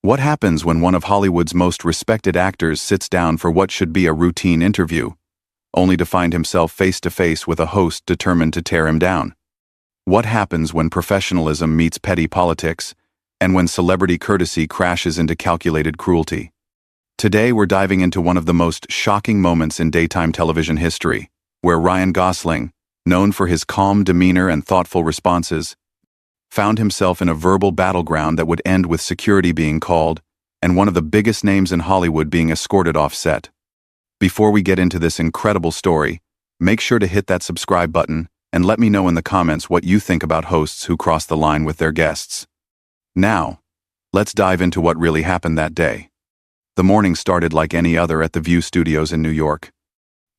What happens when one of Hollywood's most respected actors sits down for what should be a routine interview, only to find himself face to face with a host determined to tear him down? What happens when professionalism meets petty politics, and when celebrity courtesy crashes into calculated cruelty? Today we're diving into one of the most shocking moments in daytime television history, where Ryan Gosling, known for his calm demeanor and thoughtful responses, found himself in a verbal battleground that would end with security being called and one of the biggest names in Hollywood being escorted off set. Before we get into this incredible story, make sure to hit that subscribe button and let me know in the comments what you think about hosts who cross the line with their guests. Now, let's dive into what really happened that day. The morning started like any other at the View Studios in New York.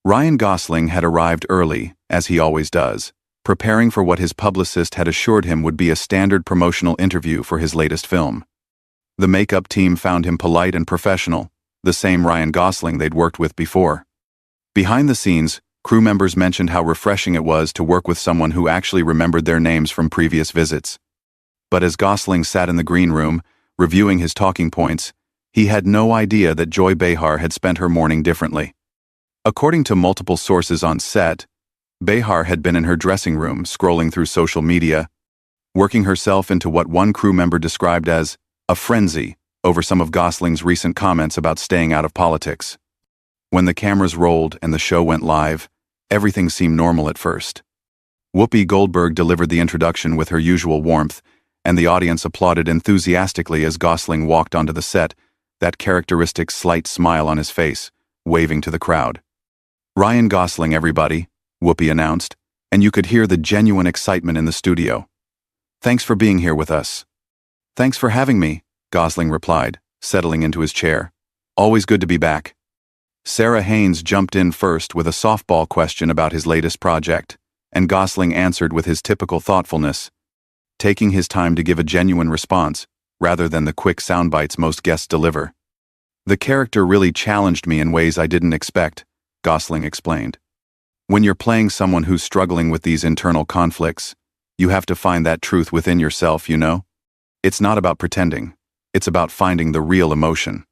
Ryan Gosling had arrived early, as he always does, preparing for what his publicist had assured him would be a standard promotional interview for his latest film. The makeup team found him polite and professional, the same Ryan Gosling they'd worked with before. Behind the scenes, crew members mentioned how refreshing it was to work with someone who actually remembered their names from previous visits. But as Gosling sat in the green room, reviewing his talking points, he had no idea that Joy Behar had spent her morning differently. According to multiple sources on set, Behar had been in her dressing room scrolling through social media, working herself into what one crew member described as a frenzy over some of Gosling's recent comments about staying out of politics. When the cameras rolled and the show went live, everything seemed normal at first. Whoopi Goldberg delivered the introduction with her usual warmth, and the audience applauded enthusiastically as Gosling walked onto the set, that characteristic slight smile on his face, waving to the crowd. "Ryan Gosling, everybody," Whoopi announced, and you could hear the genuine excitement in the studio. "Thanks for being here with us." "Thanks for having me," Gosling replied, settling into his chair. "Always good to be back." Sarah Haynes jumped in first with a softball question about his latest project, and Gosling answered with his typical thoughtfulness, taking his time to give a genuine response, rather than the quick soundbites most guests deliver. "The character really challenged me in ways I didn't expect," Gosling explained. "When you're playing someone who's struggling with these internal conflicts, you have to find that truth within yourself, you know? It's not about pretending. It's about finding the real emotion."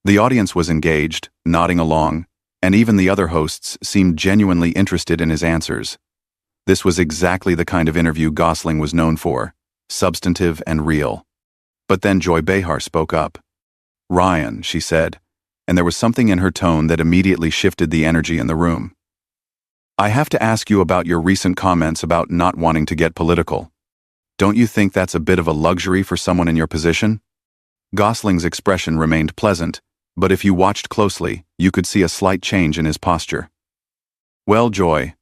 The audience was engaged, nodding along, and even the other hosts seemed genuinely interested in his answers. This was exactly the kind of interview Gosling was known for, substantive and real. But then Joy Behar spoke up. "Ryan," she said, and there was something in her tone that immediately shifted the energy in the room. "I have to ask you about your recent comments about not wanting to get political. Don't you think that's a bit of a luxury for someone in your position?" Gosling's expression remained pleasant, but if you watched closely, you could see a slight change in his posture. "Well, Joy,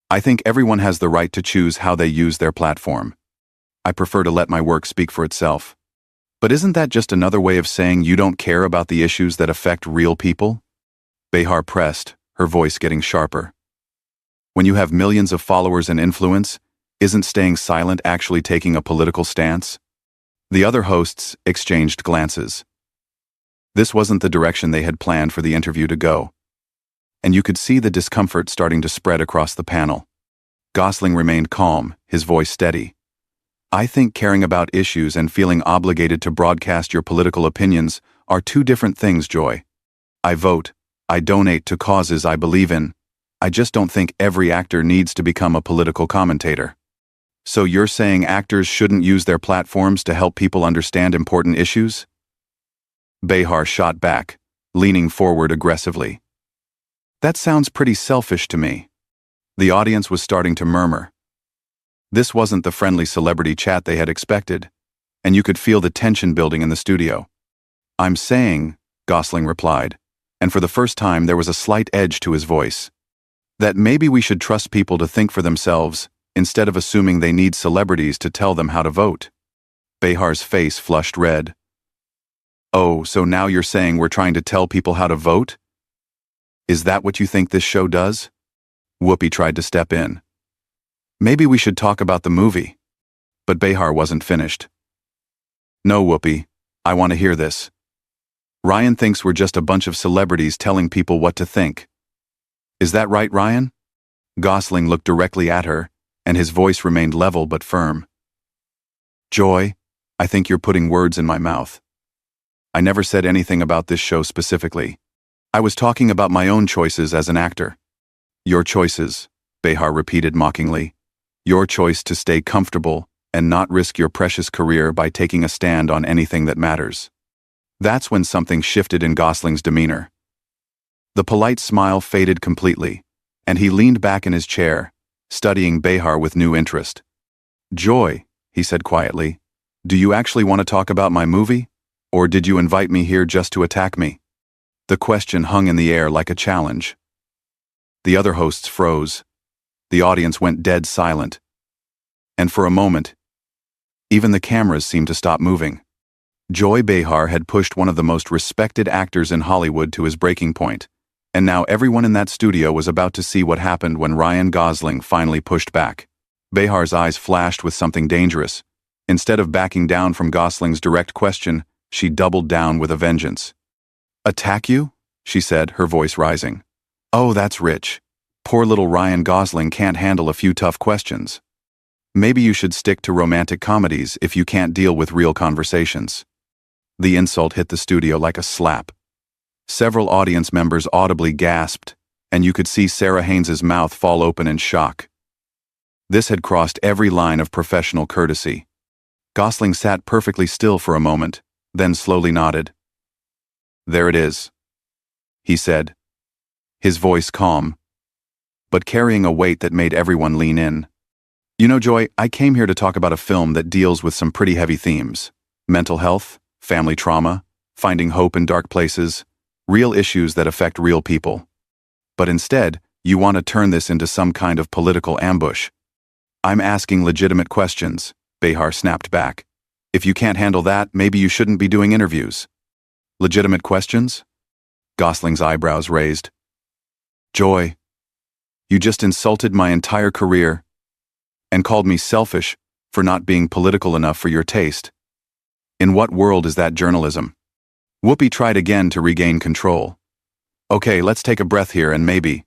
I think everyone has the right to choose how they use their platform. I prefer to let my work speak for itself. But isn't that just another way of saying you don't care about the issues that affect real people?" Behar pressed, her voice getting sharper. "When you have millions of followers and influence, isn't staying silent actually taking a political stance?" The other hosts exchanged glances. This wasn't the direction they had planned for the interview to go, and you could see the discomfort starting to spread across the panel. Gosling remained calm, his voice steady. "I think caring about issues and feeling obligated to broadcast your political opinions are two different things, Joy. I vote, I donate to causes I believe in. I just don't think every actor needs to become a political commentator." "So you're saying actors shouldn't use their platforms to help people understand important issues?" Behar shot back, leaning forward aggressively. "That sounds pretty selfish to me." The audience was starting to murmur. This wasn't the friendly celebrity chat they had expected, and you could feel the tension building in the studio. "I'm saying," Gosling replied, and for the first time there was a slight edge to his voice, "that maybe we should trust people to think for themselves instead of assuming they need celebrities to tell them how to vote." Behar's face flushed red. "Oh, so now you're saying we're trying to tell people how to vote? Is that what you think this show does?" Whoopi tried to step in. "Maybe we should talk about the movie." But Behar wasn't finished. "No, Whoopi, I want to hear this. Ryan thinks we're just a bunch of celebrities telling people what to think. Is that right, Ryan?" Gosling looked directly at her, and his voice remained level but firm. "Joy, I think you're putting words in my mouth. I never said anything about this show specifically. I was talking about my own choices as an actor. Your choices, Behar repeated mockingly. Your choice to stay comfortable and not risk your precious career by taking a stand on anything that matters. That's when something shifted in Gosling's demeanor. The polite smile faded completely, and he leaned back in his chair, studying Behar with new interest. Joy, he said quietly, do you actually want to talk about my movie? Or did you invite me here just to attack me? The question hung in the air like a challenge. The other hosts froze. The audience went dead silent. And for a moment, even the cameras seemed to stop moving. Joy Behar had pushed one of the most respected actors in Hollywood to his breaking point, and now everyone in that studio was about to see what happened when Ryan Gosling finally pushed back. Behar's eyes flashed with something dangerous. Instead of backing down from Gosling's direct question, she doubled down with a vengeance. Attack you? She said, her voice rising. Oh, that's rich. Poor little Ryan Gosling can't handle a few tough questions. Maybe you should stick to romantic comedies if you can't deal with real conversations. The insult hit the studio like a slap. Several audience members audibly gasped, and you could see Sarah Haynes's mouth fall open in shock. This had crossed every line of professional courtesy. Gosling sat perfectly still for a moment, then slowly nodded. There it is, he said, his voice calm, but carrying a weight that made everyone lean in. You know, Joy, I came here to talk about a film that deals with some pretty heavy themes. Mental health, family trauma, finding hope in dark places, real issues that affect real people. But instead, you want to turn this into some kind of political ambush. I'm asking legitimate questions, Behar snapped back. If you can't handle that, maybe you shouldn't be doing interviews. Legitimate questions? Gosling's eyebrows raised. Joy, you just insulted my entire career and called me selfish for not being political enough for your taste. In what world is that journalism? Whoopi tried again to regain control. Okay, let's take a breath here and maybe...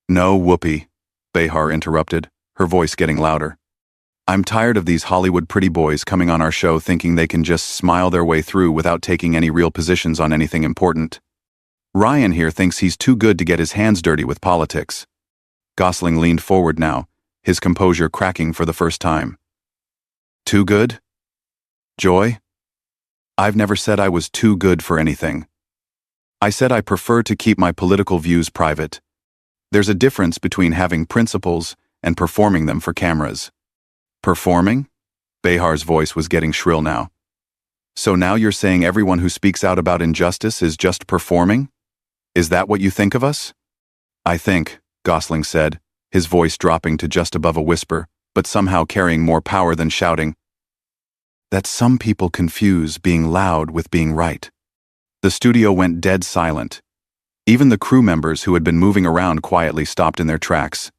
No, Whoopi, Behar interrupted, her voice getting louder. I'm tired of these Hollywood pretty boys coming on our show thinking they can just smile their way through without taking any real positions on anything important. Ryan here thinks he's too good to get his hands dirty with politics. Gosling leaned forward now, his composure cracking for the first time. Too good? Joy? I've never said I was too good for anything. I said I prefer to keep my political views private. There's a difference between having principles and performing them for cameras. Performing? Behar's voice was getting shrill now. So now you're saying everyone who speaks out about injustice is just performing? Is that what you think of us? I think, Gosling said, his voice dropping to just above a whisper, but somehow carrying more power than shouting, that some people confuse being loud with being right. The studio went dead silent. Even the crew members who had been moving around quietly stopped in their tracks.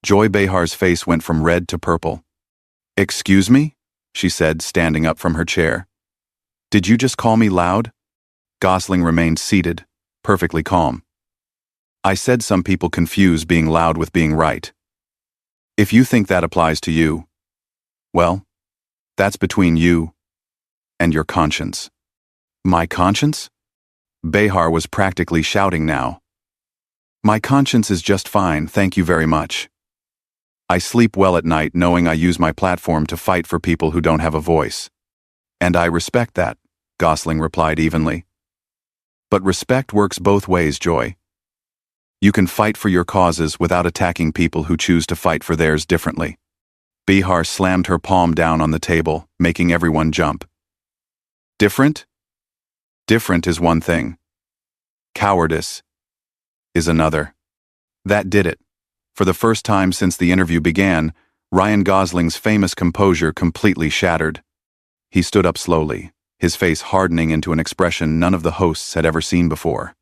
Joy Behar's face went from red to purple. Excuse me? She said, standing up from her chair. Did you just call me loud? Gosling remained seated, perfectly calm. I said some people confuse being loud with being right. If you think that applies to you, well, that's between you and your conscience. My conscience? Behar was practically shouting now. My conscience is just fine, thank you very much. I sleep well at night knowing I use my platform to fight for people who don't have a voice. And I respect that, Gosling replied evenly. But respect works both ways, Joy. You can fight for your causes without attacking people who choose to fight for theirs differently. Behar slammed her palm down on the table, making everyone jump. Different? Different is one thing. Cowardice is another. That did it. For the first time since the interview began, Ryan Gosling's famous composure completely shattered. He stood up slowly, his face hardening into an expression none of the hosts had ever seen before.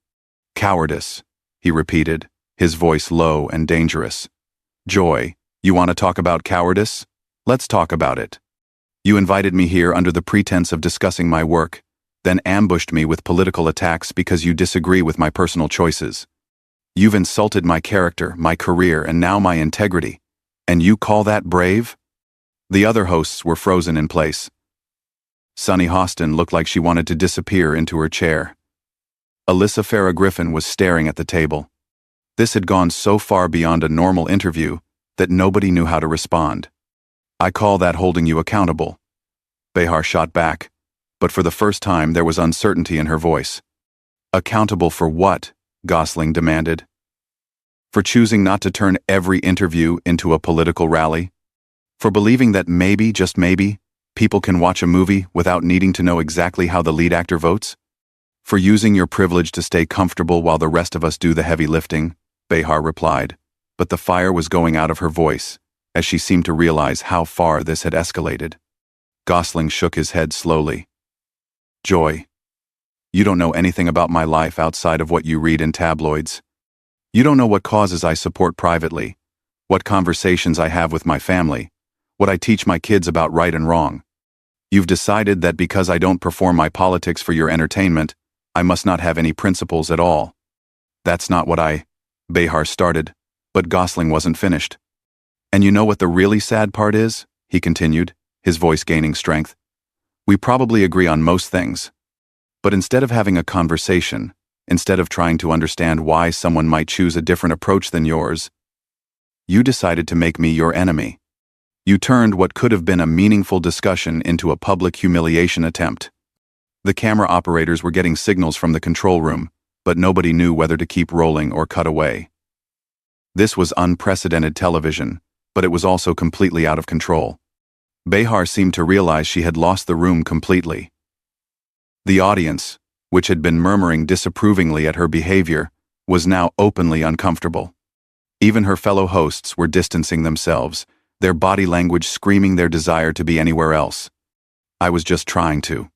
Cowardice, he repeated, his voice low and dangerous. Joy, you want to talk about cowardice? Let's talk about it. You invited me here under the pretense of discussing my work, then ambushed me with political attacks because you disagree with my personal choices. You've insulted my character, my career, and now my integrity. And you call that brave? The other hosts were frozen in place. Sunny Hostin looked like she wanted to disappear into her chair. Alyssa Farah Griffin was staring at the table. This had gone so far beyond a normal interview that nobody knew how to respond. "I call that holding you accountable," Behar shot back, but for the first time there was uncertainty in her voice. "Accountable for what?" Gosling demanded. "For choosing not to turn every interview into a political rally? For believing that maybe, just maybe, people can watch a movie without needing to know exactly how the lead actor votes? For using your privilege to stay comfortable while the rest of us do the heavy lifting," Behar replied, but the fire was going out of her voice, as she seemed to realize how far this had escalated. Gosling shook his head slowly. "Joy, you don't know anything about my life outside of what you read in tabloids. You don't know what causes I support privately, what conversations I have with my family, what I teach my kids about right and wrong. You've decided that because I don't perform my politics for your entertainment, I must not have any principles at all. That's not what Behar started, but Gosling wasn't finished. "And you know what the really sad part is?" he continued, his voice gaining strength. "We probably agree on most things. But instead of having a conversation, instead of trying to understand why someone might choose a different approach than yours, you decided to make me your enemy. You turned what could have been a meaningful discussion into a public humiliation attempt." The camera operators were getting signals from the control room, but nobody knew whether to keep rolling or cut away. This was unprecedented television, but it was also completely out of control. Behar seemed to realize she had lost the room completely. The audience, which had been murmuring disapprovingly at her behavior, was now openly uncomfortable. Even her fellow hosts were distancing themselves, their body language screaming their desire to be anywhere else. "I was just trying to,"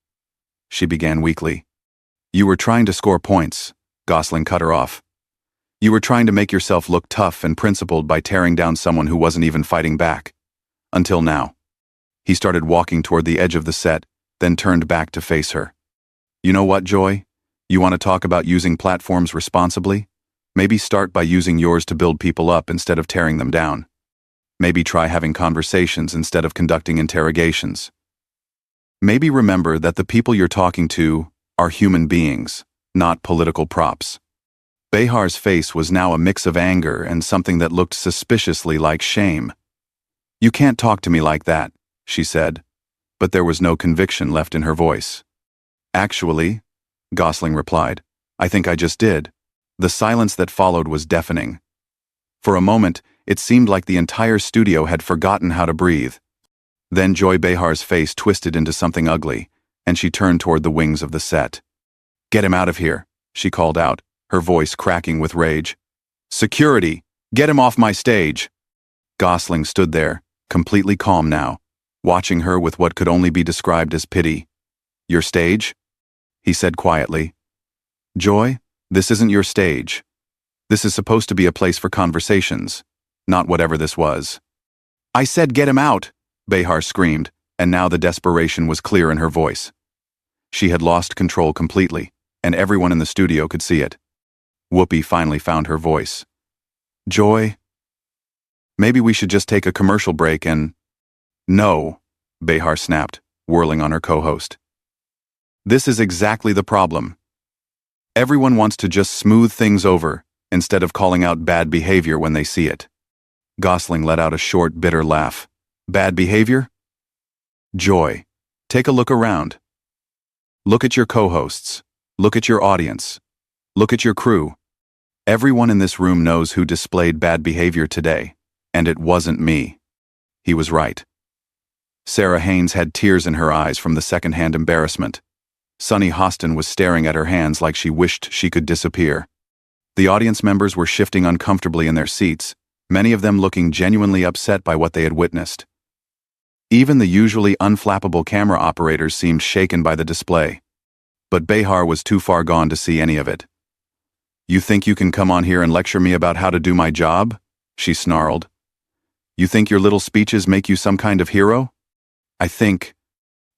she began weakly. "You were trying to score points," Gosling cut her off. "You were trying to make yourself look tough and principled by tearing down someone who wasn't even fighting back. Until now." He started walking toward the edge of the set, then turned back to face her. "You know what, Joy? You want to talk about using platforms responsibly? Maybe start by using yours to build people up instead of tearing them down. Maybe try having conversations instead of conducting interrogations. Maybe remember that the people you're talking to are human beings, not political props." Behar's face was now a mix of anger and something that looked suspiciously like shame. "You can't talk to me like that," she said, but there was no conviction left in her voice. "Actually," Gosling replied, "I think I just did." The silence that followed was deafening. For a moment, it seemed like the entire studio had forgotten how to breathe. Then Joy Behar's face twisted into something ugly, and she turned toward the wings of the set. "Get him out of here," she called out, her voice cracking with rage. "Security! Get him off my stage!" Gosling stood there, completely calm now, watching her with what could only be described as pity. "Your stage?" he said quietly. "Joy, this isn't your stage. This is supposed to be a place for conversations, not whatever this was." "I said get him out!" Behar screamed, and now the desperation was clear in her voice. She had lost control completely, and everyone in the studio could see it. Whoopi finally found her voice. "Joy, maybe we should just take a commercial break and—" "No," Behar snapped, whirling on her co-host. "This is exactly the problem. Everyone wants to just smooth things over instead of calling out bad behavior when they see it." Gosling let out a short, bitter laugh. "Bad behavior? Joy, take a look around. Look at your co-hosts. Look at your audience. Look at your crew. Everyone in this room knows who displayed bad behavior today, and it wasn't me." He was right. Sarah Haynes had tears in her eyes from the second-hand embarrassment. Sunny Hostin was staring at her hands like she wished she could disappear. The audience members were shifting uncomfortably in their seats, many of them looking genuinely upset by what they had witnessed. Even the usually unflappable camera operators seemed shaken by the display. But Behar was too far gone to see any of it. "You think you can come on here and lecture me about how to do my job?" she snarled. "You think your little speeches make you some kind of hero?" "I think,"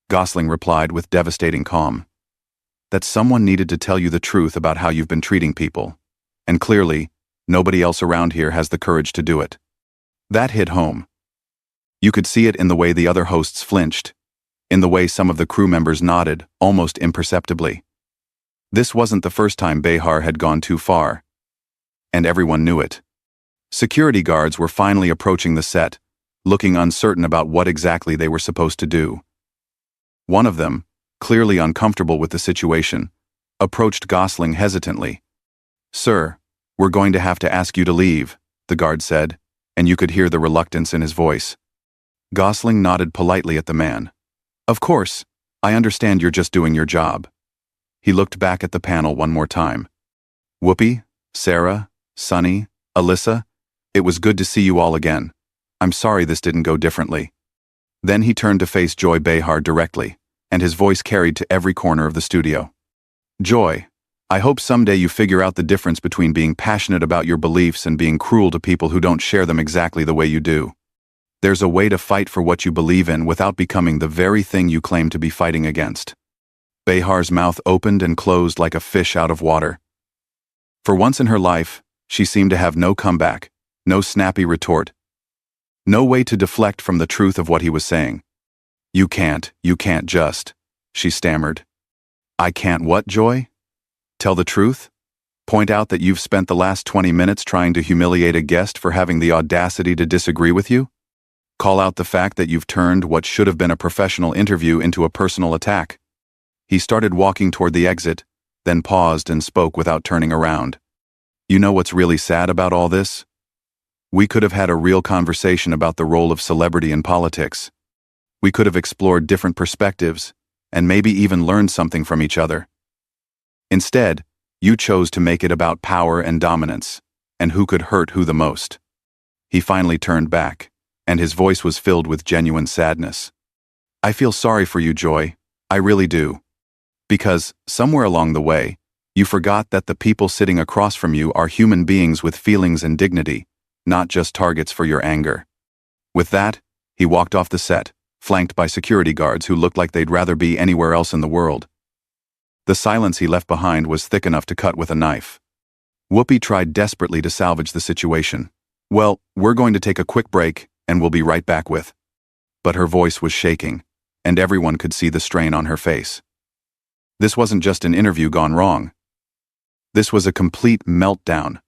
Gosling replied with devastating calm, "that someone needed to tell you the truth about how you've been treating people. And clearly, nobody else around here has the courage to do it." That hit home. You could see it in the way the other hosts flinched. in the way some of the crew members nodded, almost imperceptibly. This wasn't the first time Behar had gone too far. And everyone knew it. Security guards were finally approaching the set, looking uncertain about what exactly they were supposed to do. One of them, clearly uncomfortable with the situation, approached Gosling hesitantly. "Sir, we're going to have to ask you to leave," the guard said, and you could hear the reluctance in his voice. Gosling nodded politely at the man. "Of course, I understand you're just doing your job." He looked back at the panel one more time. "Whoopi, Sarah, Sunny, Alyssa, it was good to see you all again. I'm sorry this didn't go differently." Then he turned to face Joy Behar directly, and his voice carried to every corner of the studio. "Joy, I hope someday you figure out the difference between being passionate about your beliefs and being cruel to people who don't share them exactly the way you do. There's a way to fight for what you believe in without becoming the very thing you claim to be fighting against." Behar's mouth opened and closed like a fish out of water. For once in her life, she seemed to have no comeback, no snappy retort, no way to deflect from the truth of what he was saying. You can't just," she stammered. "I can't what, Joy? Tell the truth? Point out that you've spent the last 20 minutes trying to humiliate a guest for having the audacity to disagree with you? Call out the fact that you've turned what should have been a professional interview into a personal attack?" He started walking toward the exit, then paused and spoke without turning around. "You know what's really sad about all this? We could have had a real conversation about the role of celebrity in politics. We could have explored different perspectives, and maybe even learned something from each other. Instead, you chose to make it about power and dominance, and who could hurt who the most." He finally turned back, and his voice was filled with genuine sadness. "I feel sorry for you, Joy. I really do. Because, somewhere along the way, you forgot that the people sitting across from you are human beings with feelings and dignity, not just targets for your anger." With that, he walked off the set, flanked by security guards who looked like they'd rather be anywhere else in the world. The silence he left behind was thick enough to cut with a knife. Whoopi tried desperately to salvage the situation. "Well, we're going to take a quick break, and we'll be right back with." But her voice was shaking, and everyone could see the strain on her face. This wasn't just an interview gone wrong. This was a complete meltdown,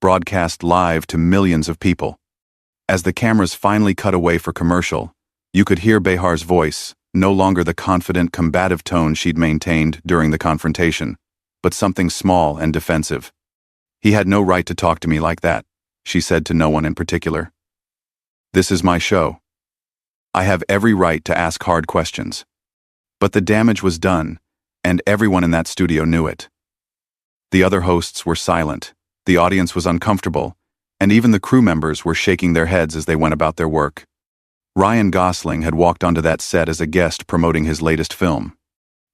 broadcast live to millions of people. As the cameras finally cut away for commercial, you could hear Behar's voice, no longer the confident, combative tone she'd maintained during the confrontation, but something small and defensive. "He had no right to talk to me like that," she said to no one in particular. "This is my show. I have every right to ask hard questions." But the damage was done, and everyone in that studio knew it. The other hosts were silent, the audience was uncomfortable, and even the crew members were shaking their heads as they went about their work. Ryan Gosling had walked onto that set as a guest promoting his latest film.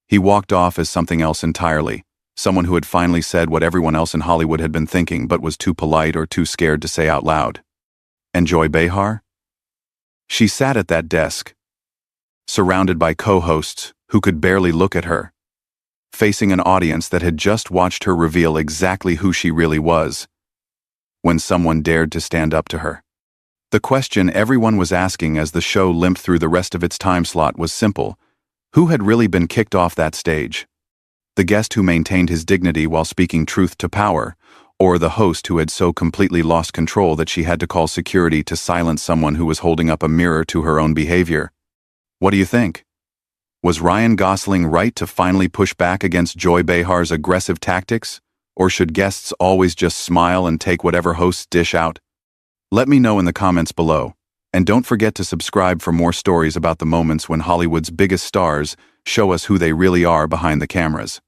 He walked off as something else entirely, someone who had finally said what everyone else in Hollywood had been thinking but was too polite or too scared to say out loud. And Joy Behar? She sat at that desk, surrounded by co-hosts who could barely look at her, facing an audience that had just watched her reveal exactly who she really was, when someone dared to stand up to her. The question everyone was asking as the show limped through the rest of its time slot was simple: who had really been kicked off that stage? The guest who maintained his dignity while speaking truth to power, or the host who had so completely lost control that she had to call security to silence someone who was holding up a mirror to her own behavior? What do you think? Was Ryan Gosling right to finally push back against Joy Behar's aggressive tactics, or should guests always just smile and take whatever hosts dish out? Let me know in the comments below, and don't forget to subscribe for more stories about the moments when Hollywood's biggest stars show us who they really are behind the cameras.